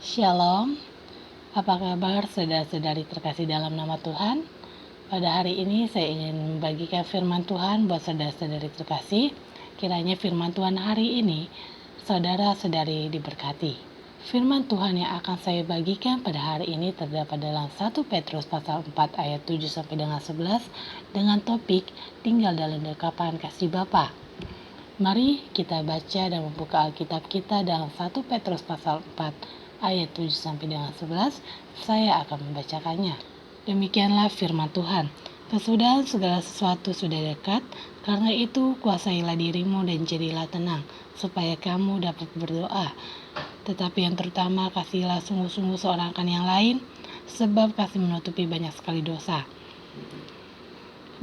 Shalom, apa kabar saudara-saudari terkasih dalam nama Tuhan? Pada hari ini saya ingin membagikan firman Tuhan buat saudara-saudari terkasih. Kiranya firman Tuhan hari ini saudara-saudari diberkati. Firman Tuhan yang akan saya bagikan pada hari ini terdapat dalam 1 Petrus pasal 4 ayat 7 sampai dengan 11 dengan topik tinggal dalam dekapan kasih Bapa. Mari kita baca dan membuka Alkitab kita dalam 1 Petrus pasal 4 ayat 7 sampai dengan 11. Saya akan membacakannya. Demikianlah firman Tuhan. Kesudahan segala sesuatu sudah dekat, karena itu kuasailah dirimu dan jadilah tenang, supaya kamu dapat berdoa. Tetapi yang terutama kasihilah sungguh-sungguh seorang akan yang lain, sebab kasih menutupi banyak sekali dosa.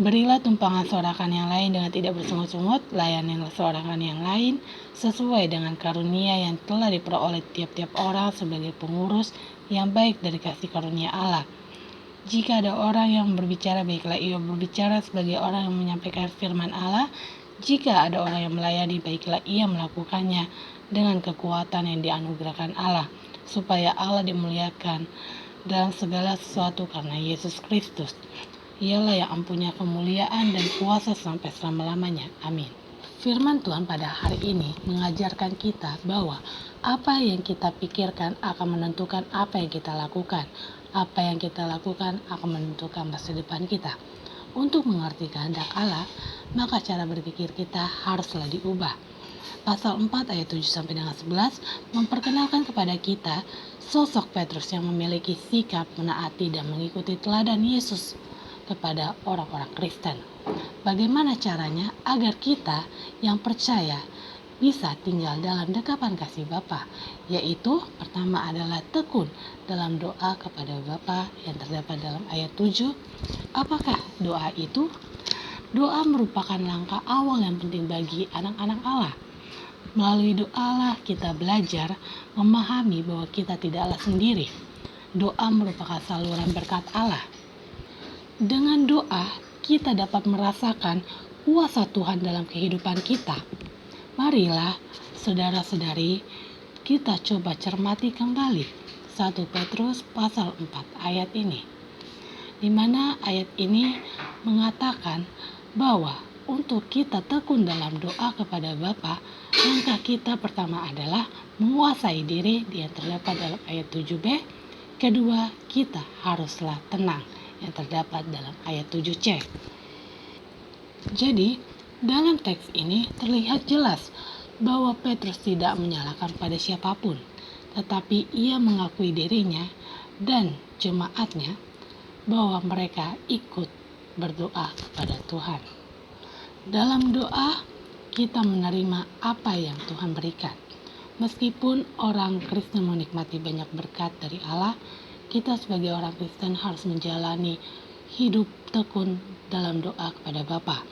Berilah tumpangan seorang akan yang lain dengan tidak bersungut-sungut, layanilah seorang akan yang lain sesuai dengan karunia yang telah diperoleh tiap-tiap orang sebagai pengurus yang baik dari kasih karunia Allah. Jika ada orang yang berbicara, baiklah ia berbicara sebagai orang yang menyampaikan firman Allah. Jika ada orang yang melayani, baiklah ia melakukannya dengan kekuatan yang dianugerahkan Allah, supaya Allah dimuliakan dalam segala sesuatu karena Yesus Kristus. Ialah yang mempunyai kemuliaan dan kuasa sampai selama-lamanya. Amin. Firman Tuhan pada hari ini mengajarkan kita bahwa apa yang kita pikirkan akan menentukan apa yang kita lakukan. Apa yang kita lakukan akan menentukan masa depan kita. Untuk mengerti kehendak Allah, maka cara berpikir kita haruslah diubah. Pasal 4 ayat 7 sampai dengan 11 memperkenalkan kepada kita sosok Petrus yang memiliki sikap menaati dan mengikuti teladan Yesus kepada orang-orang Kristen. Bagaimana caranya agar kita yang percaya bisa tinggal dalam dekapan kasih Bapa? Yaitu pertama adalah tekun dalam doa kepada Bapa yang terdapat dalam ayat 7. Apakah doa itu? Doa merupakan langkah awal yang penting bagi anak-anak Allah. Melalui doalah kita belajar memahami bahwa kita tidaklah sendiri. Doa merupakan saluran berkat Allah. Dengan doa, kita dapat merasakan kuasa Tuhan dalam kehidupan kita. Marilah, saudara-saudari, kita coba cermati kembali 1 Petrus pasal 4 ayat ini. Di mana ayat ini mengatakan bahwa untuk kita tekun dalam doa kepada Bapa, langkah kita pertama adalah menguasai diri yang terdapat dalam ayat 7b. Kedua, kita haruslah tenang yang terdapat dalam ayat 7c. Jadi, dalam teks ini terlihat jelas bahwa Petrus tidak menyalahkan pada siapapun, tetapi ia mengakui dirinya dan jemaatnya bahwa mereka ikut berdoa kepada Tuhan. Dalam doa, kita menerima apa yang Tuhan berikan. Meskipun orang Kristen menikmati banyak berkat dari Allah, kita sebagai orang Kristen harus menjalani hidup tekun dalam doa kepada Bapa.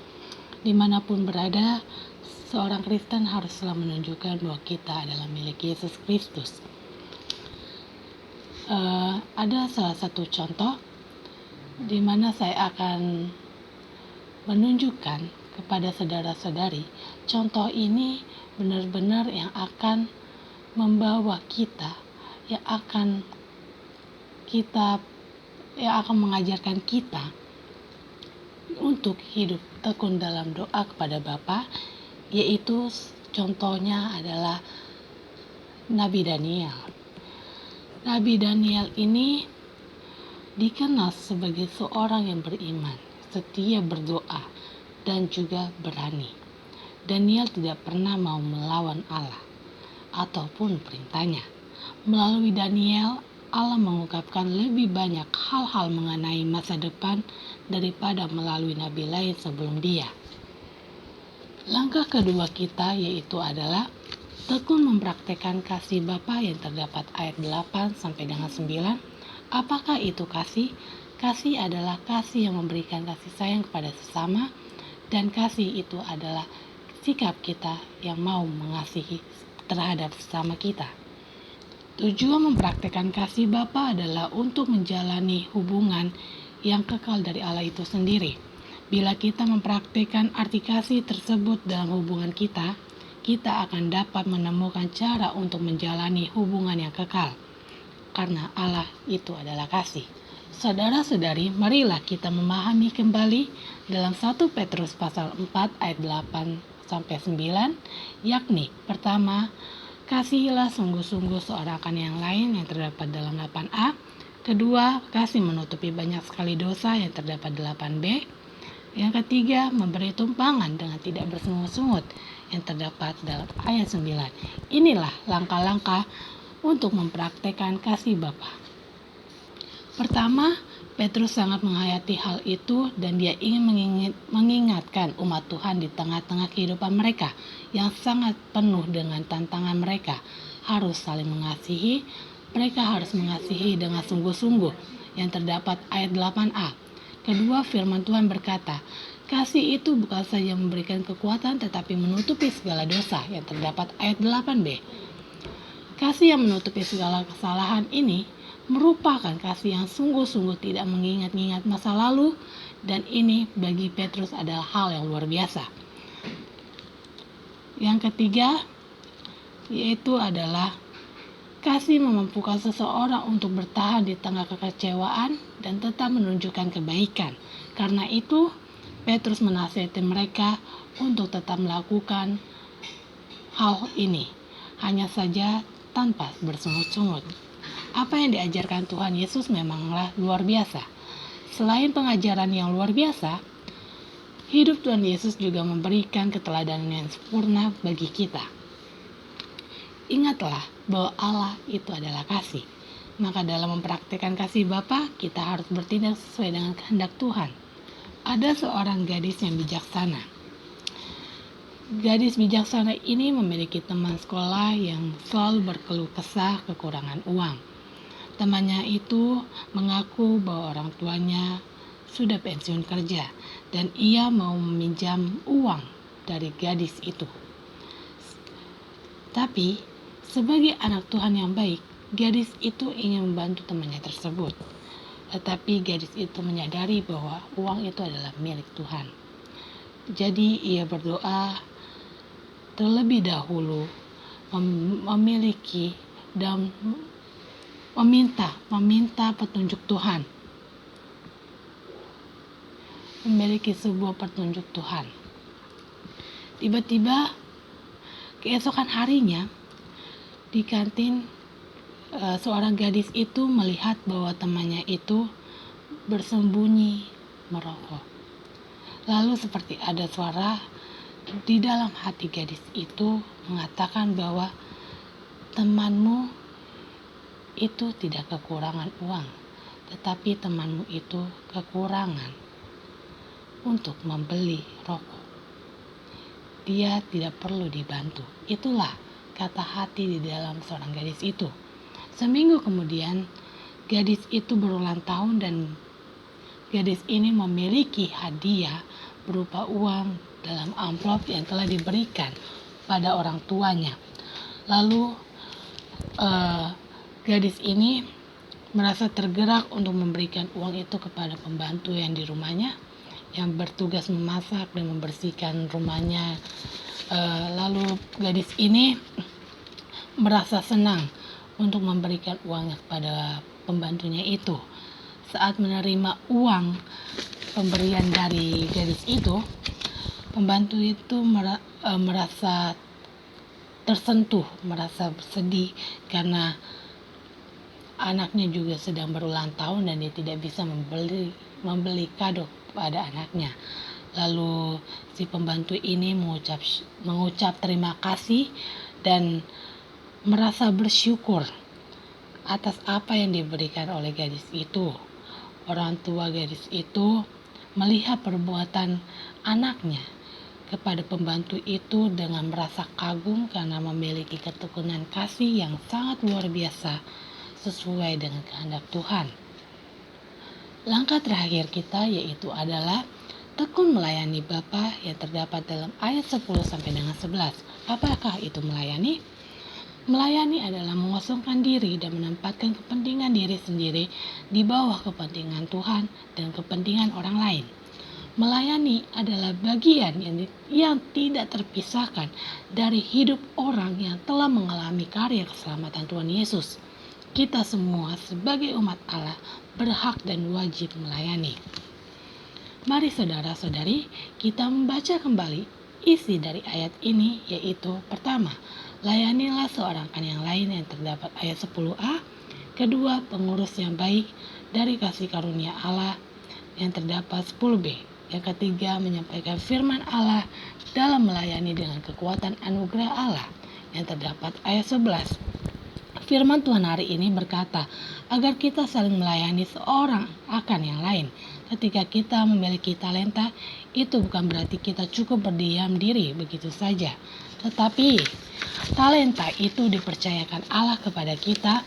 Dimanapun berada, seorang Kristen haruslah menunjukkan bahwa kita adalah milik Yesus Kristus. Ada salah satu contoh di mana saya akan menunjukkan kepada saudara-saudari. Contoh ini benar-benar yang akan membawa kita, yang akan mengajarkan kita untuk hidup tekun dalam doa kepada Bapa, yaitu contohnya adalah Nabi Daniel. Nabi Daniel ini dikenal sebagai seorang yang beriman, setia berdoa, dan juga berani. Daniel tidak pernah mau melawan Allah ataupun perintahnya. Melalui Daniel, Allah mengungkapkan lebih banyak hal-hal mengenai masa depan daripada melalui nabi lain sebelum dia. Langkah kedua kita yaitu adalah tekun mempraktekkan kasih Bapa yang terdapat ayat 8 sampai dengan 9. Apakah itu kasih? Kasih adalah kasih yang memberikan kasih sayang kepada sesama, dan kasih itu adalah sikap kita yang mau mengasihi terhadap sesama kita. Tujuan mempraktikkan kasih Bapa adalah untuk menjalani hubungan yang kekal dari Allah itu sendiri. Bila kita mempraktikkan arti kasih tersebut dalam hubungan kita akan dapat menemukan cara untuk menjalani hubungan yang kekal. karena Allah itu adalah kasih. Saudara-saudari, marilah kita memahami kembali dalam 1 Petrus pasal 4 ayat 8 sampai 9, yakni pertama, kasihilah sungguh-sungguh seorang akan yang lain yang terdapat dalam 8a. Kedua, kasih menutupi banyak sekali dosa yang terdapat 8b. Yang ketiga, memberi tumpangan dengan tidak bersungut-sungut yang terdapat dalam ayat 9. Inilah langkah-langkah untuk mempraktekkan kasih Bapa. Pertama, Petrus sangat menghayati hal itu dan dia ingin mengingatkan umat Tuhan di tengah-tengah kehidupan mereka yang sangat penuh dengan tantangan. Mereka harus saling mengasihi, mereka harus mengasihi dengan sungguh-sungguh yang terdapat ayat 8a. Kedua, firman Tuhan berkata, kasih itu bukan saja memberikan kekuatan tetapi menutupi segala dosa yang terdapat ayat 8b. Kasih yang menutupi segala kesalahan ini merupakan kasih yang sungguh-sungguh tidak mengingat-ingat masa lalu, dan ini bagi Petrus adalah hal yang luar biasa. Yang ketiga, yaitu adalah kasih memampukan seseorang untuk bertahan di tengah kekecewaan dan tetap menunjukkan kebaikan. Karena itu, Petrus menasihati mereka untuk tetap melakukan hal ini, hanya saja tanpa bersungut-sungut. Apa yang diajarkan Tuhan Yesus memanglah luar biasa. Selain pengajaran yang luar biasa, hidup Tuhan Yesus juga memberikan keteladanan yang sempurna bagi kita. Ingatlah bahwa Allah itu adalah kasih. Maka dalam mempraktikkan kasih Bapa, kita harus bertindak sesuai dengan kehendak Tuhan. Ada seorang gadis yang bijaksana. Gadis bijaksana ini memiliki teman sekolah yang selalu berkeluh kesah kekurangan uang. Temannya itu mengaku bahwa orang tuanya sudah pensiun kerja dan ia mau meminjam uang dari gadis itu. Tapi sebagai anak Tuhan yang baik, gadis itu ingin membantu temannya tersebut. Tetapi gadis itu menyadari bahwa uang itu adalah milik Tuhan. Jadi ia berdoa terlebih dahulu memiliki dan meminta petunjuk Tuhan. Memiliki sebuah petunjuk Tuhan. Tiba-tiba keesokan harinya di kantin, seorang gadis itu melihat bahwa temannya itu bersembunyi merokok. Lalu seperti ada suara di dalam hati gadis itu mengatakan bahwa temanmu itu tidak kekurangan uang, tetapi temanmu itu kekurangan untuk membeli rokok. Dia tidak perlu dibantu. Itulah kata hati di dalam seorang gadis itu. Seminggu kemudian, gadis itu berulang tahun dan gadis ini memiliki hadiah berupa uang dalam amplop yang telah diberikan pada orang tuanya. Lalu gadis ini merasa tergerak untuk memberikan uang itu kepada pembantu yang di rumahnya yang bertugas memasak dan membersihkan rumahnya. Lalu gadis ini merasa senang untuk memberikan uangnya kepada pembantunya itu. Saat menerima uang pemberian dari gadis itu, pembantu itu merasa tersentuh, merasa sedih karena anaknya juga sedang berulang tahun dan dia tidak bisa membeli kado pada anaknya. Lalu si pembantu ini mengucap terima kasih dan merasa bersyukur atas apa yang diberikan oleh gadis itu. Orang tua gadis itu melihat perbuatan anaknya kepada pembantu itu dengan merasa kagum karena memiliki ketekunan kasih yang sangat luar biasa sesuai dengan kehendak Tuhan. Langkah terakhir kita yaitu adalah tekun melayani Bapa yang terdapat dalam ayat 10 sampai dengan 11. Apakah itu melayani? Melayani adalah mengosongkan diri dan menempatkan kepentingan diri sendiri di bawah kepentingan Tuhan dan kepentingan orang lain. Melayani adalah bagian yang tidak terpisahkan dari hidup orang yang telah mengalami karya keselamatan Tuhan Yesus. kita semua sebagai umat Allah berhak dan wajib melayani. Mari saudara-saudari, kita membaca kembali isi dari ayat ini, yaitu pertama, layanilah seorang yang lain yang terdapat ayat 10a. Kedua, pengurus yang baik dari kasih karunia Allah yang terdapat 10b. Yang ketiga, menyampaikan firman Allah dalam melayani dengan kekuatan anugerah Allah yang terdapat ayat 11. Firman Tuhan hari ini berkata agar kita saling melayani seorang akan yang lain. Ketika kita memiliki talenta, itu bukan berarti kita cukup berdiam diri begitu saja. Tetapi talenta itu dipercayakan Allah kepada kita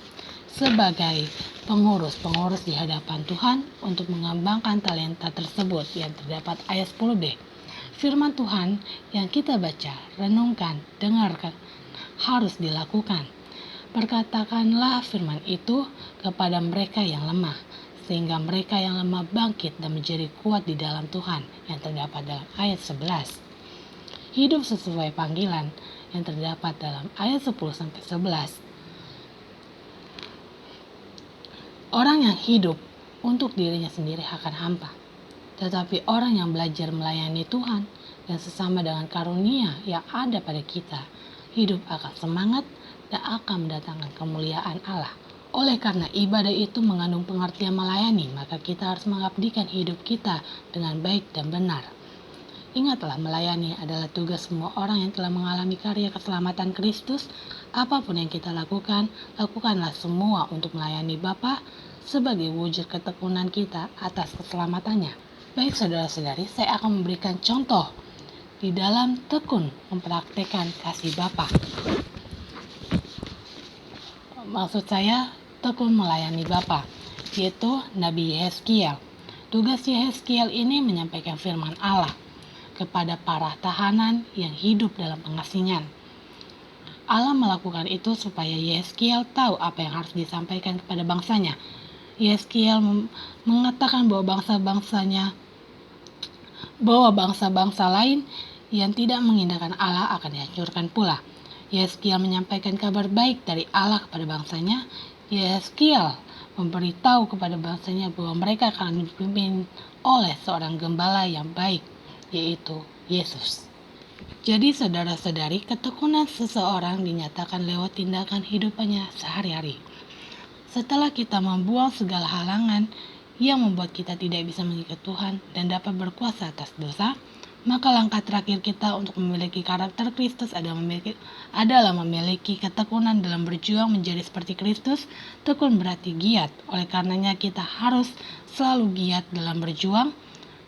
sebagai pengurus di hadapan Tuhan untuk mengembangkan talenta tersebut yang terdapat ayat 10b. Firman Tuhan yang kita baca, renungkan, dengarkan harus dilakukan. Perkatakanlah firman itu kepada mereka yang lemah, sehingga mereka yang lemah bangkit dan menjadi kuat di dalam Tuhan yang terdapat dalam ayat 11. Hidup sesuai panggilan yang terdapat dalam ayat 10-11. Orang yang hidup untuk dirinya sendiri akan hampa, tetapi orang yang belajar melayani Tuhan dan sesama dengan karunia yang ada pada kita, hidup akan semangat dan akan mendatangkan kemuliaan Allah. Oleh karena ibadah itu mengandung pengertian melayani, maka kita harus mengabdikan hidup kita dengan baik dan benar. Ingatlah, melayani adalah tugas semua orang yang telah mengalami karya keselamatan Kristus. Apapun yang kita lakukan, lakukanlah semua untuk melayani Bapa sebagai wujud ketekunan kita atas keselamatannya. Baik saudara-saudari, saya akan memberikan contoh di dalam tekun mempraktekkan kasih Bapa. Maksud saya tekun melayani Bapa, yaitu Nabi Yehezkiel. Tugas Yehezkiel ini menyampaikan firman Allah kepada para tahanan yang hidup dalam pengasingan. Allah melakukan itu supaya Yehezkiel tahu apa yang harus disampaikan kepada bangsanya. Yehezkiel mengatakan bahwa bangsa-bangsa lain yang tidak mengindahkan Allah akan dihancurkan pula. Yehezkiel menyampaikan kabar baik dari Allah kepada bangsanya. Yehezkiel memberitahu kepada bangsanya bahwa mereka akan dipimpin oleh seorang gembala yang baik, yaitu Yesus. Jadi saudara-saudari, ketekunan seseorang dinyatakan lewat tindakan hidupannya sehari-hari. Setelah kita membuang segala halangan yang membuat kita tidak bisa mengikat Tuhan dan dapat berkuasa atas dosa, maka langkah terakhir kita untuk memiliki karakter Kristus adalah memiliki ketekunan dalam berjuang menjadi seperti Kristus. Tekun berarti giat, oleh karenanya kita harus selalu giat dalam berjuang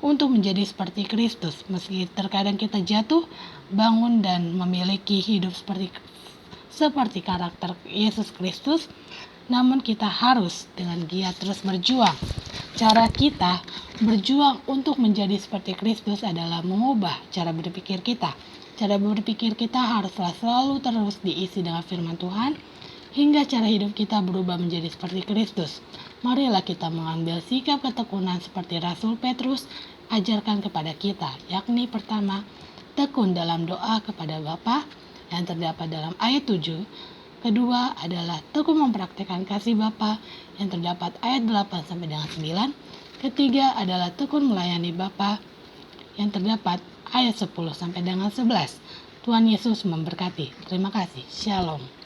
untuk menjadi seperti Kristus. Meski terkadang kita jatuh, bangun dan memiliki hidup seperti karakter Yesus Kristus, namun kita harus dengan giat terus berjuang. Cara kita berjuang untuk menjadi seperti Kristus adalah mengubah cara berpikir kita. Cara berpikir kita haruslah selalu terus diisi dengan firman Tuhan, hingga cara hidup kita berubah menjadi seperti Kristus. Marilah kita mengambil sikap ketekunan seperti Rasul Petrus ajarkan kepada kita, yakni pertama, tekun dalam doa kepada Bapa yang terdapat dalam ayat 7. Kedua adalah tekun mempraktikkan kasih Bapa yang terdapat ayat 8 sampai dengan 9. Ketiga adalah tekun melayani Bapa yang terdapat ayat 10 sampai dengan 11. Tuhan Yesus memberkati. Terima kasih. Shalom.